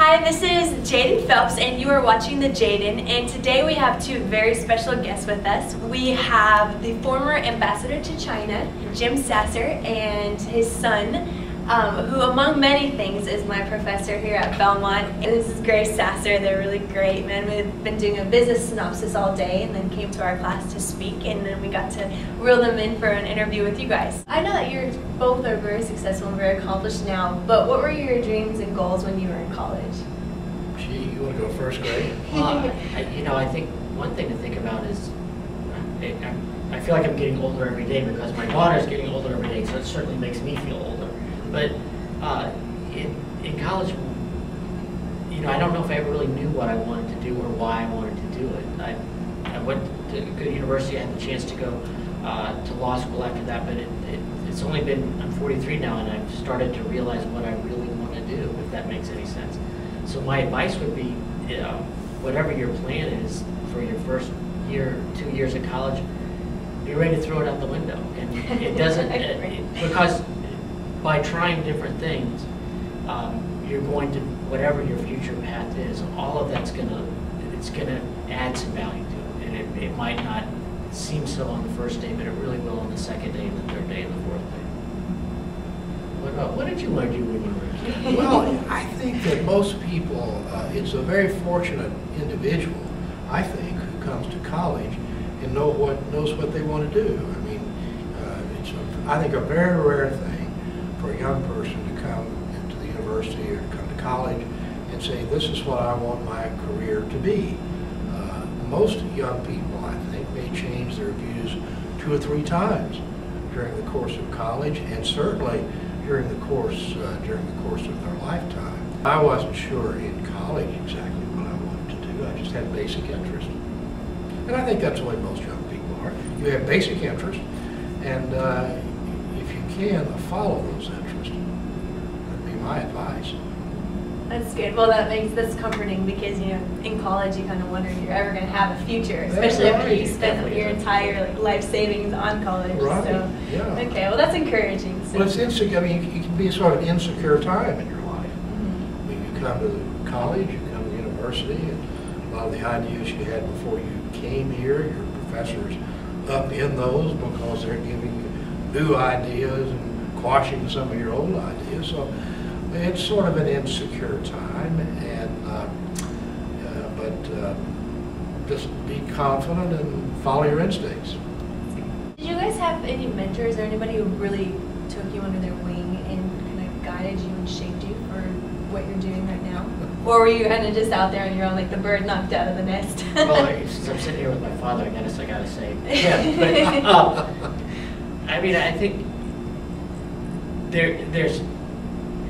Hi, this is Jaden Phelps and you are watching The Jaden, and today we have two very special guests with us. We have the former ambassador to China, Jim Sasser, and his son, who among many things is my professor here at Belmont. And this is Grace Sasser. They're really great, man. We've been doing a business synopsis all day and then came to our class to speak, and then we got to reel them in for an interview with you guys. I know that you're both are very successful and very accomplished now, but what were your dreams and goals when you were in college? Gee, you want to go first, Grace? I think one thing to think about is I feel like I'm getting older every day because my daughter's getting older every day, so it certainly makes me feel older. But in college, I don't know if I ever really knew what I wanted to do or why I wanted to do it. I went to a good university. I had the chance to go to law school after that, but it's only been, I'm 43 now, and I've started to realize what I really want to do, if that makes any sense. So my advice would be, whatever your plan is for your first year, 2 years of college, be ready to throw it out the window. And it doesn't, because by trying different things, you're going to, whatever your future path is, all of that's it's gonna add some value to it. And it might not seem so on the first day, but it really will on the second day, and the third day, and the fourth day. What did you want to do when you were a kid? Well, I think that most people, it's a very fortunate individual, I think, who comes to college and knows what they want to do. I mean, it's, I think, a very rare thing for a young person to come into the university or to come to college and say, this is what I want my career to be. Most young people, I think, may change their views 2 or 3 times during the course of college, and certainly during the course of their lifetime. I wasn't sure in college exactly what I wanted to do. I just had basic interest. And I think that's the way most young people are. You have basic interest, and if you can, follow those interests. That'd be my advice. That's good. Well, that's comforting because, in college you kind of wonder if you're ever going to have a future, especially after you spent your entire life savings on college. Right. So, yeah. Okay, well, that's encouraging. So. Well, it's insecure. I mean, it can be a sort of insecure time in your life. I mean, you come to college, you come to university, and a lot of the ideas you had before you came here, your professors up in those because they're giving you new ideas and quashing some of your old ideas. So it's sort of an insecure time, and just be confident and follow your instincts. Did you guys have any mentors or anybody who really took you under their wing and kind of guided you and shaped you for what you're doing right now? Or were you kind of just out there on your own, like the bird knocked out of the nest? Well, since I'm sitting here with my father, I gotta say, yeah. But I mean, I think there's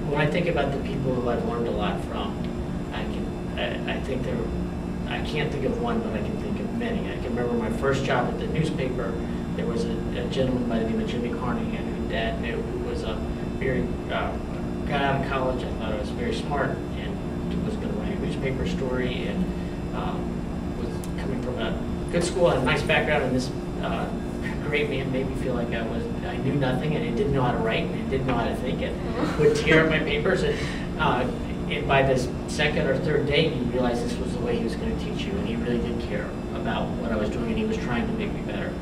when I think about the people who I've learned a lot from, I can't think of one, but I can think of many. I can remember my first job at the newspaper. There was a gentleman by the name of Jimmy Carnahan, who Dad knew, who was a very, got out of college. I thought I was very smart and was going to write a newspaper story, and was coming from a good school, had a nice background, and this great man made me feel like I knew nothing, and I didn't know how to write, and I didn't know how to think, and would tear up my papers. And by the second or third day, you realize this was the way he was going to teach you, and he really did care about what I was doing, and he was trying to make me better.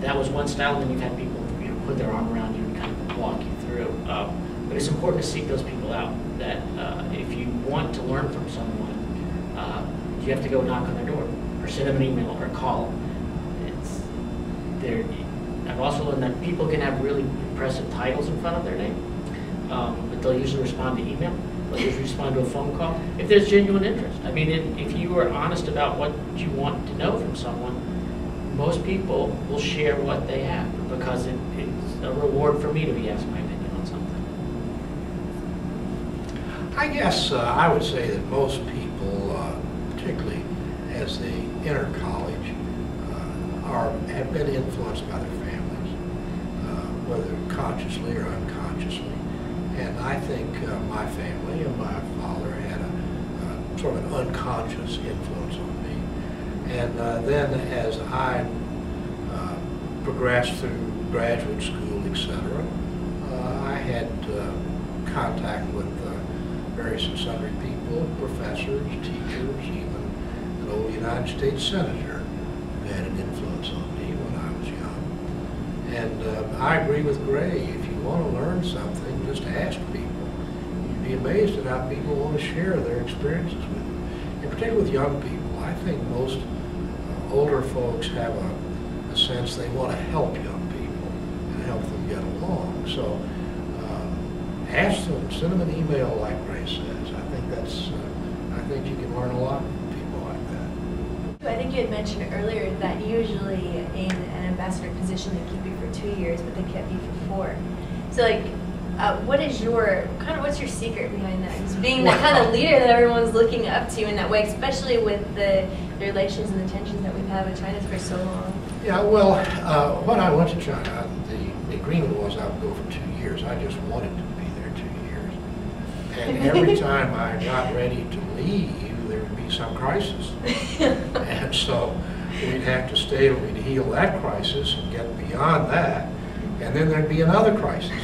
That was one style, and then you've had people put their arm around you and kind of walk you through. But it's important to seek those people out. That if you want to learn from someone, you have to go knock on their door, or send them an email, or call them. I've also learned that people can have really impressive titles in front of their name, but they'll usually respond to email. They'll usually respond to a phone call if there's genuine interest. I mean, if you are honest about what you want to know from someone, most people will share what they have, because it's a reward for me to be asked my opinion on something. I guess I would say that most people, particularly as they enter college, have been influenced by their families, whether consciously or unconsciously. And I think my family and my father had a sort of unconscious influence on me. And then as I progressed through graduate school, etc., I had contact with various and sundry people, professors, teachers, even an old United States senator who had an influence on me when I was young. And I agree with Gray. If you want to learn something, just ask people. You'd be amazed at how people want to share their experiences with you. In particular with young people, I think most older folks have a sense they want to help young people and help them get along. So ask them, send them an email like Ray says. I think you can learn a lot from people like that. I think you had mentioned earlier that usually in an ambassador position they keep you for 2 years, but they kept you for 4. So like, what's your secret behind that? Just being that kind of leader that everyone's looking up to in that way, especially with the relations and the tensions that we've had with China for so long. Yeah, well, when I went to China, the agreement was I would go for 2 years. I just wanted to be there 2 years. And every time I got ready to leave, there would be some crisis. And so we'd have to stay till we'd heal that crisis and get beyond that. And then there'd be another crisis.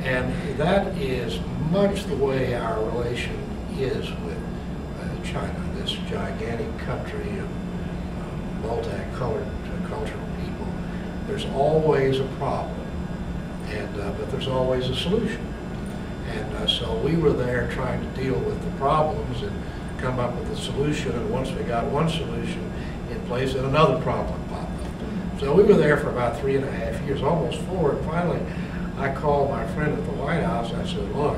And that is much the way our relation is with China, this gigantic country of multicolored cultural people. There's always a problem, but there's always a solution. And so we were there trying to deal with the problems and come up with a solution, and once we got one solution in place, then another problem popped up. So we were there for about 3.5 years, almost 4, and finally I called my friend at the White House and I said, look,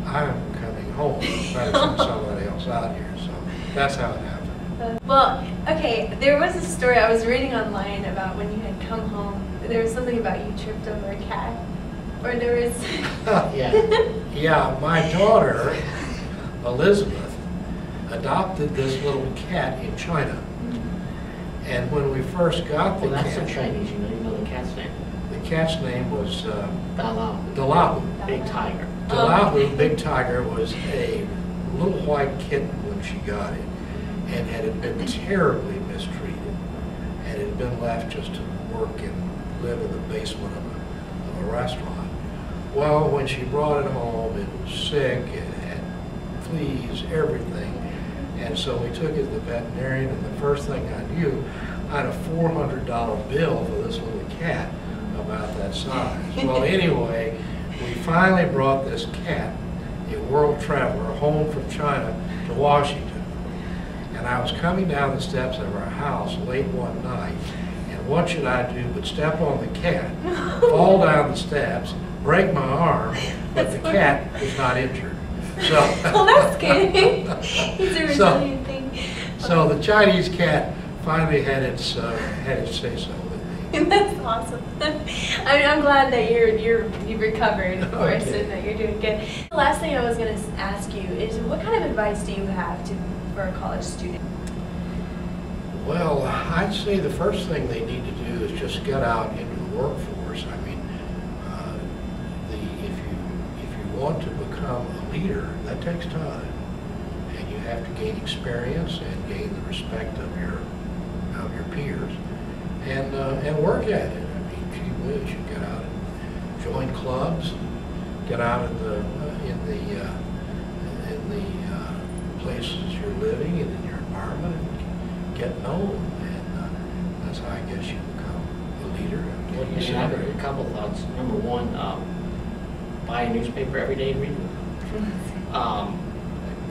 I'm coming home. I'm trying to send somebody else out here. So that's how it happened. Well, okay, there was a story I was reading online about when you had come home. There was something about you tripped over a cat. Or there was... Yeah, my daughter, Elizabeth, adopted this little cat in China. And when we first got the cat... Well, that's so Chinese, you know the cat's name. The cat's name was Dalahu. Big tiger. Dalahu, Big Tiger, was a little white kitten when she got it, and had been terribly mistreated, and had been left just to work and live in the basement of a restaurant. Well, when she brought it home, it was sick, it had fleas, everything, and so we took it to the veterinarian, and the first thing I knew, I had a $400 bill for this little cat about that size. Well, anyway, we finally brought this cat, a world traveler, home from China to Washington. And I was coming down the steps of our house late one night, and what should I do but step on the cat, fall down the steps, break my arm, but the cat was not injured. So, well, that's good. It's a resilient thing. So the Chinese cat finally had its say-so with me. That's awesome. I'm glad that you've recovered, of course, Okay. and that you're doing good. The last thing I was going to ask you is, what kind of advice do you have for a college student? Well, I'd say the first thing they need to do is just get out into the workforce. I mean, if you want to become a leader, that takes time, and you have to gain experience and gain the respect of your peers, and work at it. I mean, gee whiz, you get out and join clubs, get out in the places you're living and in your environment, and get known, and that's how I guess you become a leader. Well, I have a couple thoughts. Number one, buy a newspaper every day and read it. I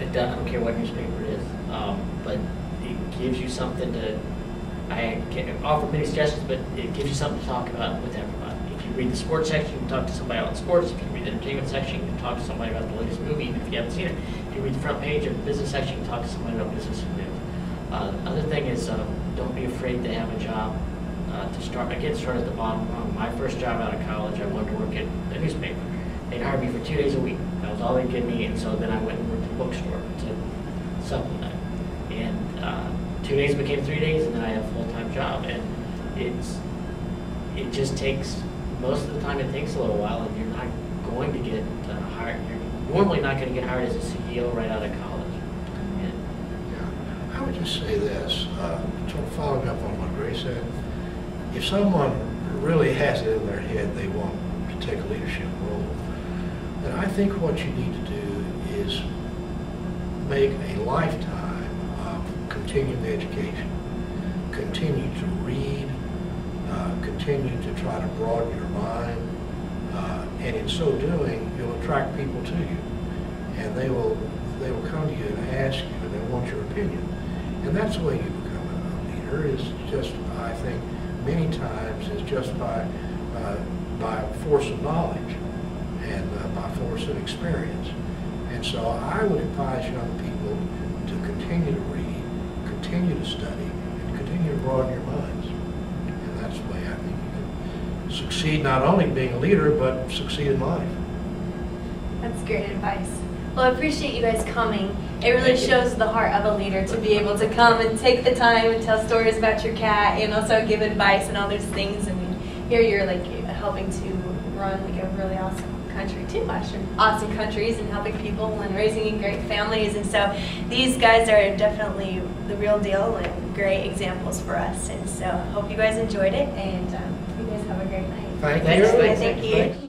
don't care what newspaper it is, but it gives you something to. I can't offer many suggestions, but it gives you something to talk about with everybody. If you read the sports section, you can talk to somebody about sports. If you read the entertainment section, you can talk to somebody about the latest movie, even if you haven't seen it. If you read the front page of the business section, you can talk to somebody about business news. Other thing is, don't be afraid to have a job. To start at the bottom rung. My first job out of college, I wanted to work at a newspaper. They'd hire me for 2 days a week. That was all they'd give me, and so then I went and worked at a bookstore to supplement. And 2 days became 3 days, and then I had a full-time job. And it just takes, most of the time it takes a little while, and you're not going to get hired. You're normally not going to get hired as a CEO right out of college. And Yeah, I would just say this, following up on what Gray said, if someone really has it in their head they want to take a leadership role, then I think what you need to do is make a lifetime of continuing education. Continue to read, continue to try to broaden your mind, and in so doing, you'll attract people to you, and they will come to you and ask you, and they want your opinion, and that's the way you become a leader. Is just, I think, many times is just by force of knowledge and by force of experience. And so I would advise young people to continue to read, continue to study, and continue to broaden your minds. And that's the way I think you can succeed, not only being a leader, but succeed in life. That's great advice. Well, I appreciate you guys coming. It really shows the heart of a leader to be able to come and take the time and tell stories about your cat and also give advice and all those things. I mean, here you're like helping to run like a really awesome country too, awesome countries, and helping people and raising great families. And so these guys are definitely the real deal and great examples for us. And so I hope you guys enjoyed it, and you guys have a great night. Thank you. Thank you.